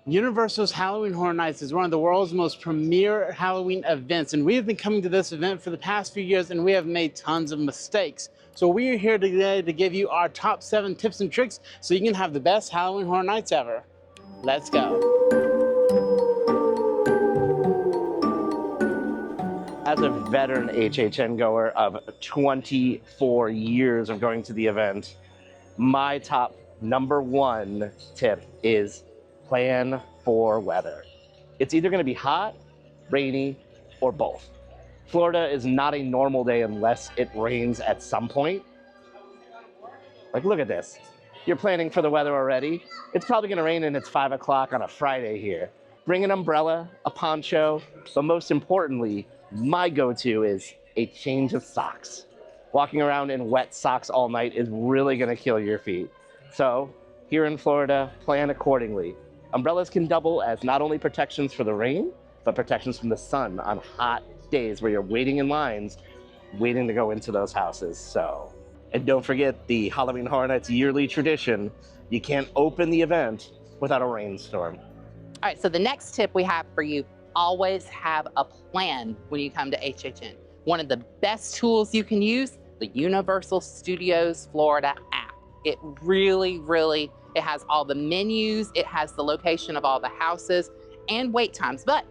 Universal's Halloween Horror Nights is one of the world's most premier Halloween events, and we have been coming to this event for the past few years, and we have made tons of mistakes. So we are here today to give you our top 7 tips and tricks so you can have the best Halloween Horror Nights ever. Let's go. As a veteran HHN goer of 24 years of going to the event, my top number 1 tip is plan for weather. It's either going to be hot, rainy, or both. Florida is not a normal day unless it rains at some point. Like, look at this. You're planning for the weather already. It's probably going to rain and it's 5 o'clock on a Friday here. Bring an umbrella, a poncho, but most importantly, my go-to is a change of socks. Walking around in wet socks all night is really going to kill your feet. So here in Florida, plan accordingly. Umbrellas can double as not only protections for the rain, but protections from the sun on hot days where you're waiting in lines, waiting to go into those houses. So, and don't forget the Halloween Horror Nights yearly tradition. You can't open the event without a rainstorm. All right, so the next tip we have for you, always have a plan when you come to HHN. One of the best tools you can use, the Universal Studios Florida app. It really, it has all the menus, it has the location of all the houses and wait times, but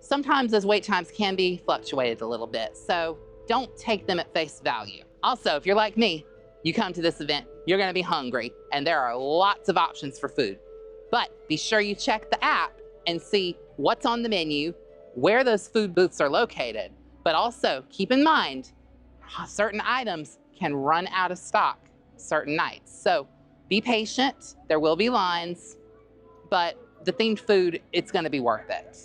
sometimes those wait times can be fluctuated a little bit, so don't take them at face value. Also, if you're like me, you come to this event, you're gonna be hungry, and there are lots of options for food. But be sure you check the app and see what's on the menu, where those food booths are located, but also keep in mind, certain items can run out of stock certain nights. So be patient, there will be lines, but the themed food, it's gonna be worth it.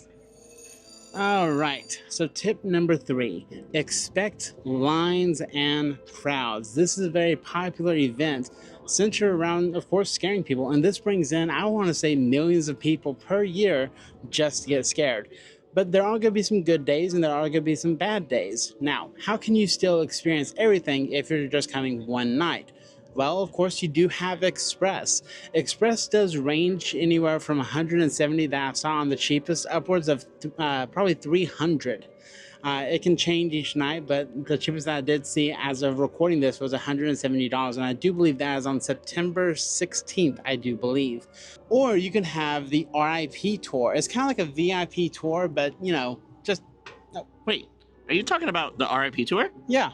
All right, so tip number 3, expect lines and crowds. This is a very popular event centered around, of course, scaring people. And this brings in, I want to say, millions of people per year just to get scared. But there are going to be some good days and there are going to be some bad days. Now, how can you still experience everything if you're just coming one night? Well, of course, you do have Express. Express does range anywhere from 170 that I saw on the cheapest, upwards of probably 300. It can change each night, but the cheapest that I did see as of recording this was $170, and I do believe that is on September 16th, I do believe. Or you can have the RIP tour. It's kind of like a VIP tour, but, you know, just... Wait, are you talking about the RIP tour? Yeah.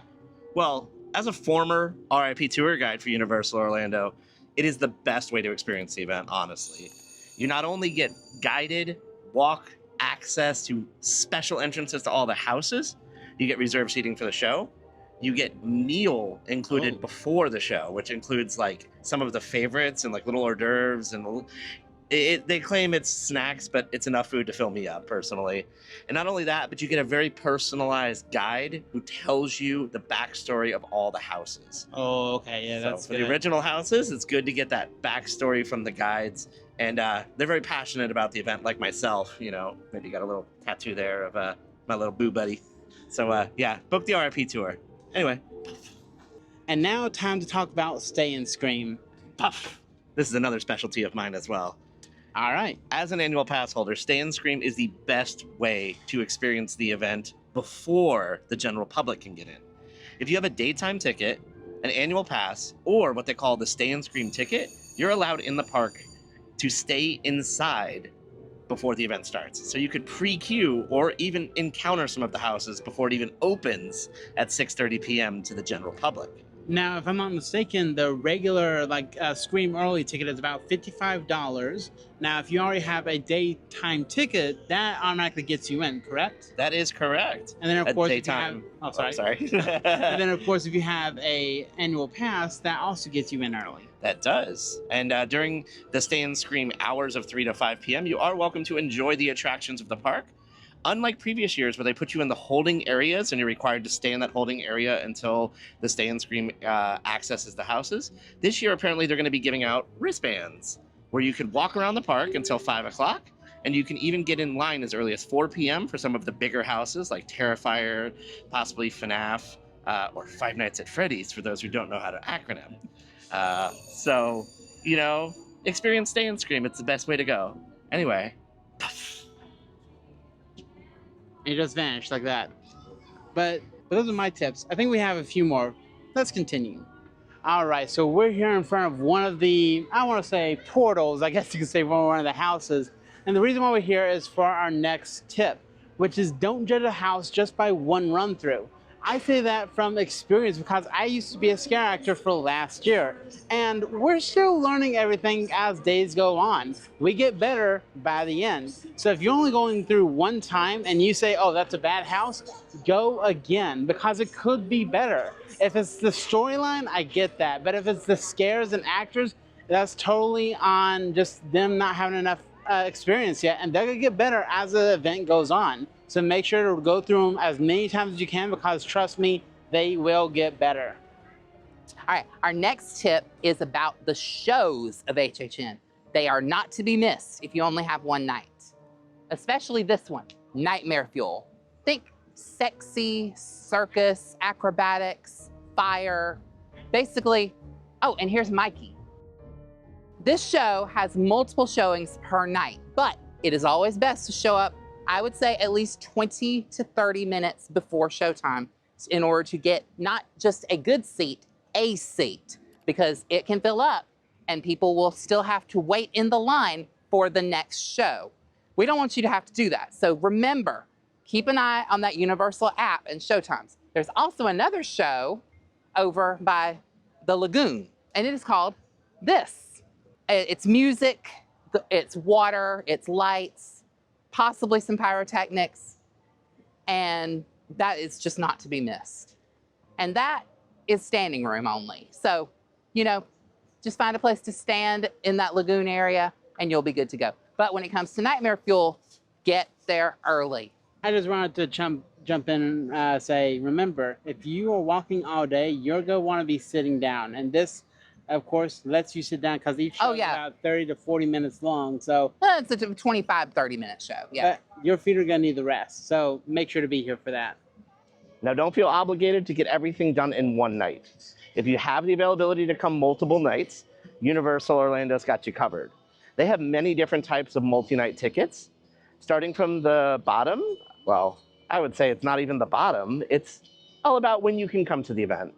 Well, as a former RIP tour guide for Universal Orlando, it is the best way to experience the event, honestly. You not only get guided walk access to special entrances to all the houses, you get reserved seating for the show, you get meal included before the show, which includes like some of the favorites and like little hors d'oeuvres, and they claim it's snacks, but it's enough food to fill me up personally. And not only that, but you get a very personalized guide who tells you the backstory of all the houses. Oh, okay, yeah, that's for good. the original houses, it's good to get that backstory from the guides. And they're very passionate about the event, like myself. You know, maybe got a little tattoo there of my little boo buddy. So yeah, book the RIP tour. Anyway. And now time to talk about Stay and Scream. Puff. This is another specialty of mine as well. All right. As an annual pass holder, Stay and Scream is the best way to experience the event before the general public can get in. If you have a daytime ticket, an annual pass, or what they call the Stay and Scream ticket, you're allowed in the park to stay inside before the event starts. So you could pre-queue or even encounter some of the houses before it even opens at 6:30 p.m. to the general public. Now, if I'm not mistaken, the regular Scream Early ticket is about $55. Now, if you already have a daytime ticket, that automatically gets you in, correct? That is correct. And then, of course, daytime. If you have, sorry. And then, of course, if you have a annual pass, that also gets you in early. That does. And during the Stay and Scream hours of 3 to 5 p.m., you are welcome to enjoy the attractions of the park. Unlike previous years where they put you in the holding areas and you're required to stay in that holding area until the Stay and Scream accesses the houses, this year apparently they're going to be giving out wristbands where you could walk around the park until 5 o'clock, and you can even get in line as early as 4 p.m. for some of the bigger houses like Terrifier, possibly FNAF, or Five Nights at Freddy's for those who don't know how to acronym. So, you know, experience Stay and Scream. It's the best way to go. Anyway, And it just vanished like that. But those are my tips. I think we have a few more. Let's continue. All right, so we're here in front of one of the, I want to say portals, I guess you could say one of the houses. And the reason why we're here is for our next tip, which is don't judge a house just by one run through. I say that from experience because I used to be a scare actor for last year, and we're still learning everything as days go on. We get better by the end. So if you're only going through one time and you say, oh, that's a bad house, go again because it could be better. If it's the storyline, I get that. But if it's the scares and actors, that's totally on just them not having enough experience yet, and they're gonna get better as the event goes on. So make sure to go through them as many times as you can because trust me, they will get better. All right, our next tip is about the shows of HHN. They are not to be missed if you only have one night, especially this one, Nightmare Fuel. Think sexy, circus, acrobatics, fire, basically. Oh, and here's Mikey. This show has multiple showings per night, but it is always best to show up, I would say, at least 20 to 30 minutes before showtime in order to get not just a good seat, a seat, because it can fill up and people will still have to wait in the line for the next show. We don't want you to have to do that. So remember, keep an eye on that Universal app and showtimes. There's also another show over by the Lagoon, and it is called this. It's music, it's water, it's lights, possibly some pyrotechnics, and that is just not to be missed. And that is standing room only. So, you know, just find a place to stand in that Lagoon area and you'll be good to go. But when it comes to Nightmare Fuel, get there early. I just wanted to jump in and say, remember, if you are walking all day, you're going to want to be sitting down. And this, of course, lets you sit down because each show is about 30 to 40 minutes long. So it's a 25, 30-minute show. Yeah. But your feet are going to need the rest. So make sure to be here for that. now don't feel obligated to get everything done in one night. If you have the availability to come multiple nights, Universal Orlando's got you covered. They have many different types of multi-night tickets, starting from the bottom. Well, I would say it's not even the bottom. It's all about when you can come to the event.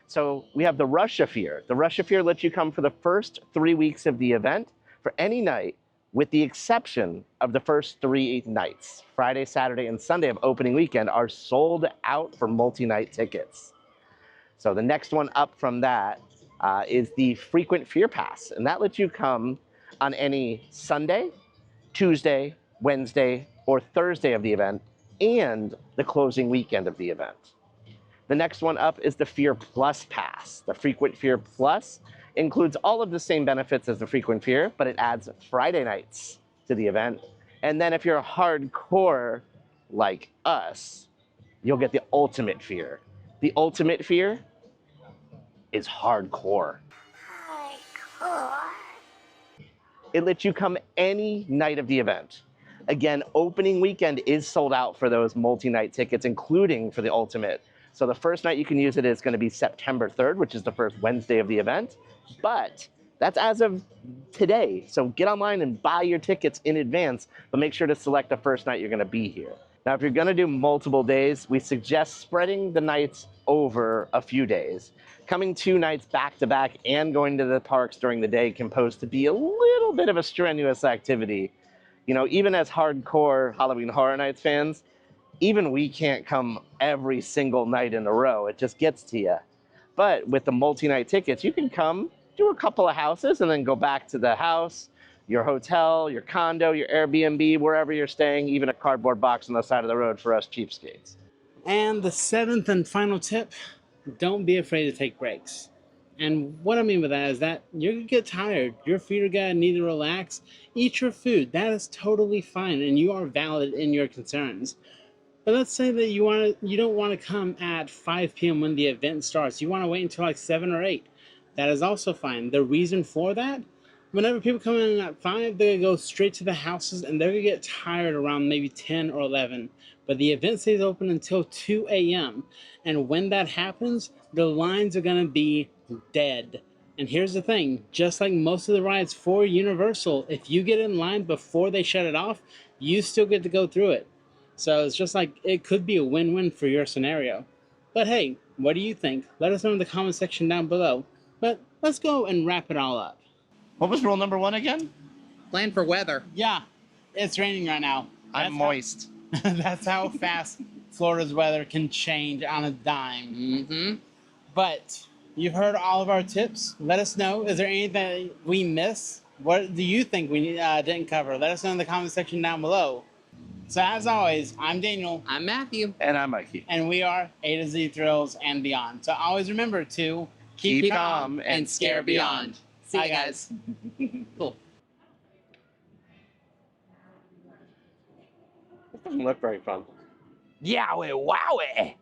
So we have the Rush-A-Fear. The Rush-A-Fear lets you come for the first 3 weeks of the event for any night, with the exception of the first 3 nights. Friday, Saturday, and Sunday of opening weekend are sold out for multi-night tickets. So the next one up from that is the Frequent Fear Pass, and that lets you come on any Sunday, Tuesday, Wednesday, or Thursday of the event, and the closing weekend of the event. The next one up is the Fear Plus Pass. The Frequent Fear Plus includes all of the same benefits as the Frequent Fear, but it adds Friday nights to the event. And then if you're hardcore like us, you'll get the Ultimate Fear. The Ultimate Fear is hardcore. It lets you come any night of the event. Again, opening weekend is sold out for those multi-night tickets, including for the Ultimate. So the first night you can use it is going to be September 3rd, which is the first Wednesday of the event. But that's as of today. So get online and buy your tickets in advance, but make sure to select the first night you're going to be here. Now, if you're going to do multiple days, we suggest spreading the nights over a few days. Coming 2 nights back to back and going to the parks during the day can pose to be a little bit of a strenuous activity. You know, even as hardcore Halloween Horror Nights fans, even we can't come every single night in a row. It just gets to you. But with the multi-night tickets, you can come, do a couple of houses, and then go back to the house, your hotel, your condo, your Airbnb, wherever you're staying, even a cardboard box on the side of the road for us cheapskates. And the 7th and final tip, don't be afraid to take breaks. And what I mean by that is that you're going to get tired. Your feet are going to need to relax. Eat your food. That is totally fine, and you are valid in your concerns. But let's say that you don't want to come at 5 p.m. when the event starts. You want to wait until like 7 or 8. That is also fine. The reason for that, whenever people come in at 5, they're going to go straight to the houses and they're going to get tired around maybe 10 or 11. But the event stays open until 2 a.m. And when that happens, the lines are going to be dead. And here's the thing, just like most of the rides for Universal, if you get in line before they shut it off, you still get to go through it. So it's just like it could be a win-win for your scenario. But hey, what do you think? Let us know in the comment section down below. But let's go and wrap it all up. What was rule number 1 again? Plan for weather. Yeah, it's raining right now. I'm moist. That's how fast Florida's weather can change on a dime. Mm-hmm. But you've heard all of our tips. Let us know. Is there anything we miss? What do you think we didn't cover? Let us know in the comment section down below. So as always, I'm Daniel. I'm Matthew. And I'm Mikey. And we are A to Z Thrills and Beyond. So always remember to Keep calm and scare beyond. See Bye, you guys. Cool. It doesn't look very fun. Yowie wowie.